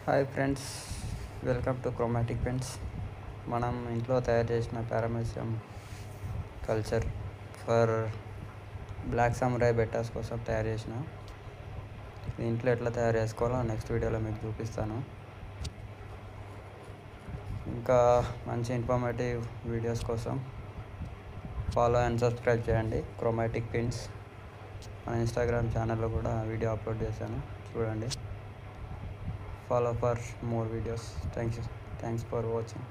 Hi friends, welcome to chromatic pens. మనం ఇంట్లో తయారు చేసిన పారామెసియం కల్చర్ ఫర్ బ్లాక్ సమురాయ్ బెట్టాస్ కోసం తయారు చేసిన ఇంట్లో ఎట్లా తయారు చేసుకోవాలో నెక్స్ట్ వీడియోలో మీకు చూపిస్తాను. ఇంకా మంచి ఇన్ఫర్మేటివ్ వీడియోస్ కోసం ఫాలో అండ్ సబ్స్క్రైబ్ చేయండి క్రోమాటిక్ పెన్స్. మన ఇన్స్టాగ్రామ్ ఛానల్లో కూడా వీడియో అప్లోడ్ చేశాను, చూడండి. Follow for more videos. Thanks for watching.